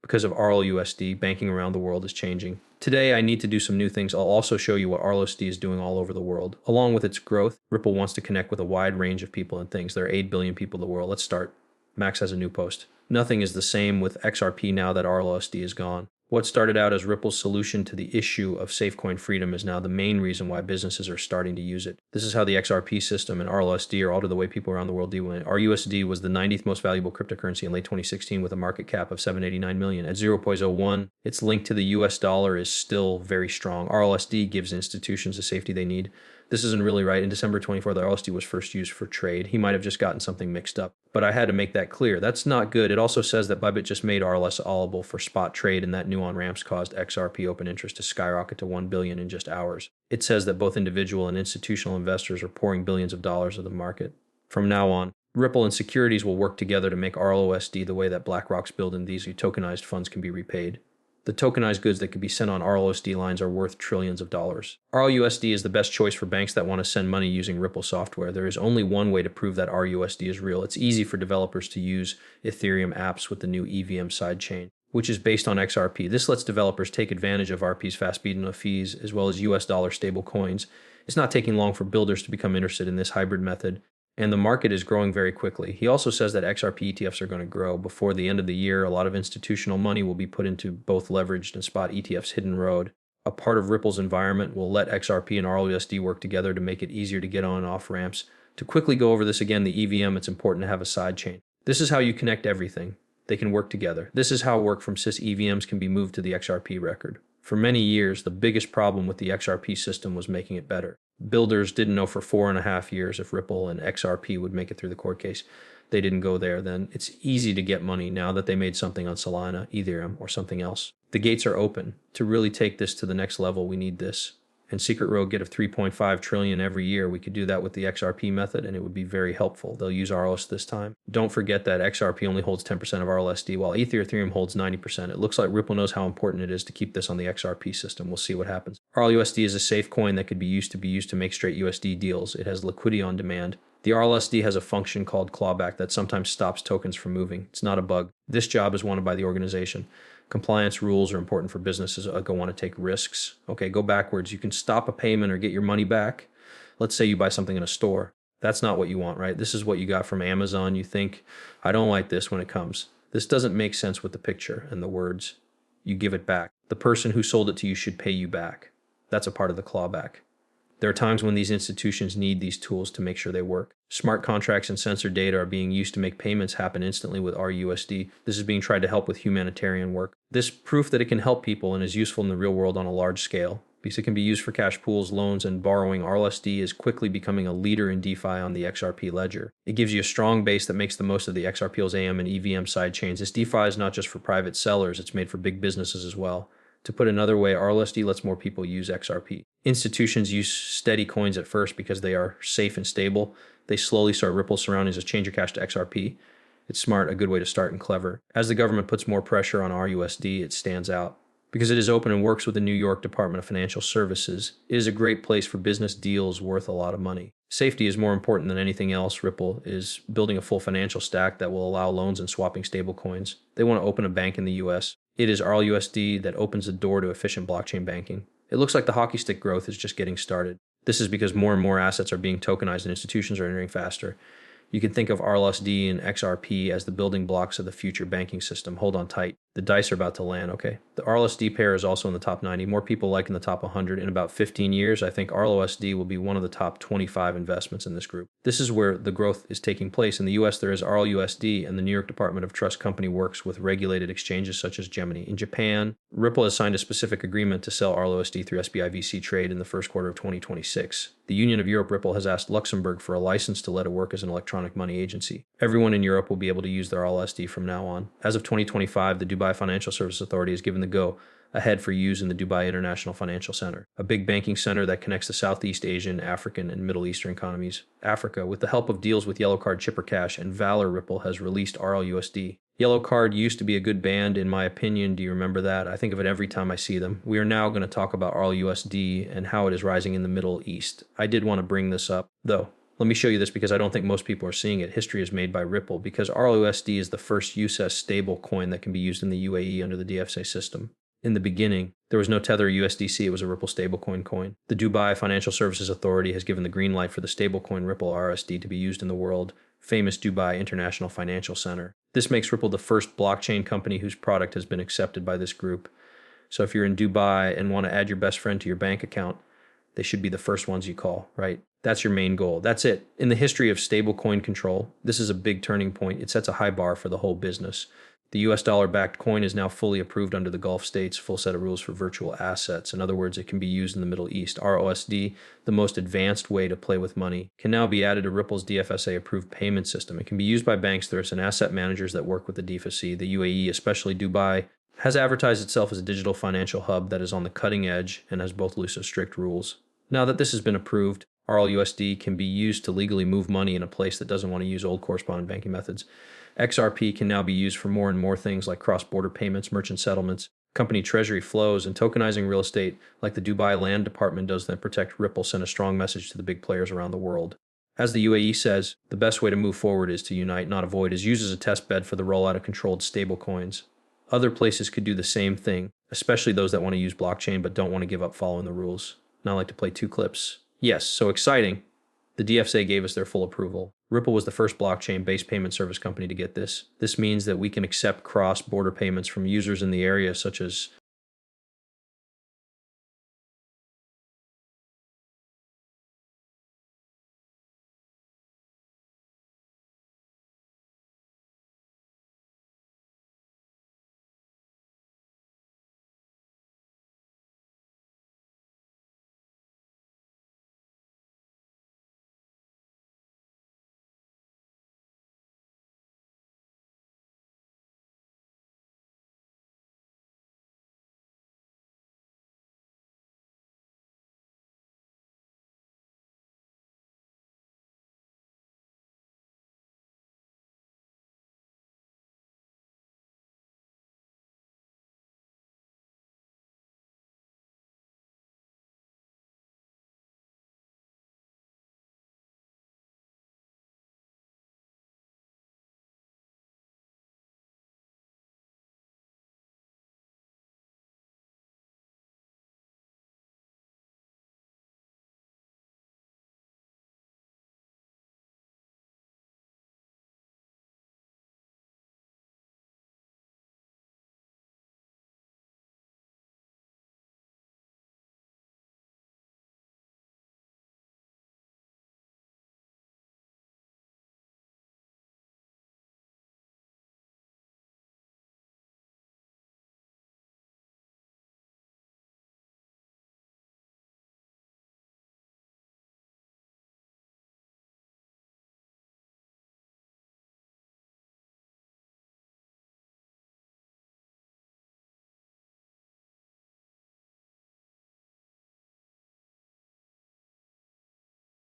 Because of RLUSD, banking around the world is changing. Today, I need to do some new things. I'll also show you what RLUSD is doing all over the world. Along with its growth, Ripple wants to connect with a wide range of people and things. There are 8 billion people in the world. Let's start. Max has a new post. Nothing is the same with XRP now that RLUSD is gone. What started out as Ripple's solution to the issue of safe coin freedom is now the main reason why businesses are starting to use it. This is how the XRP system and RLUSD are altered the way people around the world deal with it. RUSD was the 90th most valuable cryptocurrency in late 2016 with a market cap of $789 million. At 0.01, its link to the US dollar is still very strong. RLUSD gives institutions the safety they need. This isn't really right. In December 24, the RLUSD was first used for trade. He might have just gotten something mixed up. But I had to make that clear. That's not good. It also says that Bybit just made RLS allowable for spot trade, and that new on-ramps caused XRP open interest to skyrocket to 1 billion in just hours. It says that both individual and institutional investors are pouring billions of dollars of the market. From now on, Ripple and securities will work together to make RLUSD the way that BlackRock's build and these tokenized funds can be repaid. The tokenized goods that could be sent on RLUSD lines are worth trillions of dollars. RLUSD is the best choice for banks that want to send money using Ripple software. There is only one way to prove that RLUSD is real. It's easy for developers to use Ethereum apps with the new EVM sidechain, which is based on XRP. This lets developers take advantage of RP's fast speed and no fees, as well as US dollar stable coins. It's not taking long for builders to become interested in this hybrid method, and the market is growing very quickly. He also says that XRP ETFs are going to grow. Before the end of the year, a lot of institutional money will be put into both leveraged and spot ETFs hidden road. A part of Ripple's environment will let XRP and RLUSD work together to make it easier to get on and off ramps. To quickly go over this again, the EVM, it's important to have a sidechain. This is how you connect everything. They can work together. This is how work from sys EVMs can be moved to the XRP record. For many years, the biggest problem with the XRP system was making it better. Builders didn't know for 4.5 years if Ripple and XRP would make it through the court case. They didn't go there then. It's easy to get money now that they made something on Solana, Ethereum, or something else. The gates are open. To really take this to the next level, we need this. And Secret Road get of 3.5 trillion every year. We could do that with the XRP method, and it would be very helpful. They'll use RLS this time. Don't forget that XRP only holds 10% of RLSD, while Ethereum holds 90%. It looks like Ripple knows how important it is to keep this on the XRP system. We'll see what happens. RLUSD is a safe coin that could be used to make straight USD deals. It has liquidity on demand. The RLSD has a function called clawback that sometimes stops tokens from moving. It's not a bug. This job is wanted by the organization. Compliance rules are important for businesses that want to take risks. Okay, go backwards. You can stop a payment or get your money back. Let's say you buy something in a store. That's not what you want, right? This is what you got from Amazon. You think, I don't like this when it comes. This doesn't make sense with the picture and the words. You give it back. The person who sold it to you should pay you back. That's a part of the clawback. There are times when these institutions need these tools to make sure they work. Smart contracts and sensor data are being used to make payments happen instantly with RUSD. This is being tried to help with humanitarian work. This proof that it can help people and is useful in the real world on a large scale. Because it can be used for cash pools, loans, and borrowing, RLSD is quickly becoming a leader in DeFi on the XRP ledger. It gives you a strong base that makes the most of the XRP's AM and EVM sidechains. This DeFi is not just for private sellers, it's made for big businesses as well. To put another way, RLSD lets more people use XRP. Institutions use steady coins at first because they are safe and stable. They slowly start Ripple surroundings as change your cash to XRP. It's smart, a good way to start, and clever. As the government puts more pressure on RUSD, it stands out. Because it is open and works with the New York Department of Financial Services, it is a great place for business deals worth a lot of money. Safety is more important than anything else. Ripple is building a full financial stack that will allow loans and swapping stablecoins. They want to open a bank in the US. It is RLUSD that opens the door to efficient blockchain banking. It looks like the hockey stick growth is just getting started. This is because more and more assets are being tokenized and institutions are entering faster. You can think of RLUSD and XRP as the building blocks of the future banking system. Hold on tight. The dice are about to land, okay? The RLUSD pair is also in the top 90. More people like in the top 100. In about 15 years, I think RLUSD will be one of the top 25 investments in this group. This is where the growth is taking place. In the US, there is RLUSD, and the New York Department of Trust Company works with regulated exchanges such as Gemini. In Japan, Ripple has signed a specific agreement to sell RLUSD through SBI VC trade in the first quarter of 2026. The Union of Europe Ripple has asked Luxembourg for a license to let it work as an electronic money agency. Everyone in Europe will be able to use their RLUSD from now on. As of 2025, the Dubai Financial Services Authority has given the go ahead for use in the Dubai International Financial Center, a big banking center that connects the Southeast Asian, African, and Middle Eastern economies. Africa, with the help of deals with Yellow Card, Chipper Cash, and Valor, Ripple has released RLUSD. Yellow Card used to be a good band, in my opinion. Do you remember that? I think of it every time I see them. We are now going to talk about RLUSD and how it is rising in the Middle East. I did want to bring this up, though. Let me show you this because I don't think most people are seeing it. History is made by Ripple because RLUSD is the first US stable coin that can be used in the UAE under the DFSA system. In the beginning, there was no Tether USDC, it was a Ripple stablecoin coin. The Dubai Financial Services Authority has given the green light for the stablecoin Ripple RSD to be used in the world famous Dubai International Financial Center. This makes Ripple the first blockchain company whose product has been accepted by this group. So if you're in Dubai and want to add your best friend to your bank account, they should be the first ones you call, right? That's your main goal. That's it. In the history of stablecoin control, this is a big turning point. It sets a high bar for the whole business. The US dollar-backed coin is now fully approved under the Gulf states' full set of rules for virtual assets. In other words, it can be used in the Middle East. RLUSD, the most advanced way to play with money, can now be added to Ripple's DFSA-approved payment system. It can be used by banksters and asset managers that work with the DFSA. The UAE, especially Dubai, has advertised itself as a digital financial hub that is on the cutting edge and has both loose and strict rules. Now that this has been approved, RLUSD can be used to legally move money in a place that doesn't want to use old correspondent banking methods. XRP can now be used for more and more things like cross-border payments, merchant settlements, company treasury flows, and tokenizing real estate like the Dubai Land Department does that protect Ripple send a strong message to the big players around the world. As the UAE says, the best way to move forward is to unite, not avoid, is used as a test bed for the rollout of controlled stablecoins. Other places could do the same thing, especially those that want to use blockchain but don't want to give up following the rules. Now I'd like to play two clips. Yes, so exciting. The DFSA gave us their full approval. Ripple was the first blockchain-based payment service company to get this. This means that we can accept cross-border payments from users in the area such as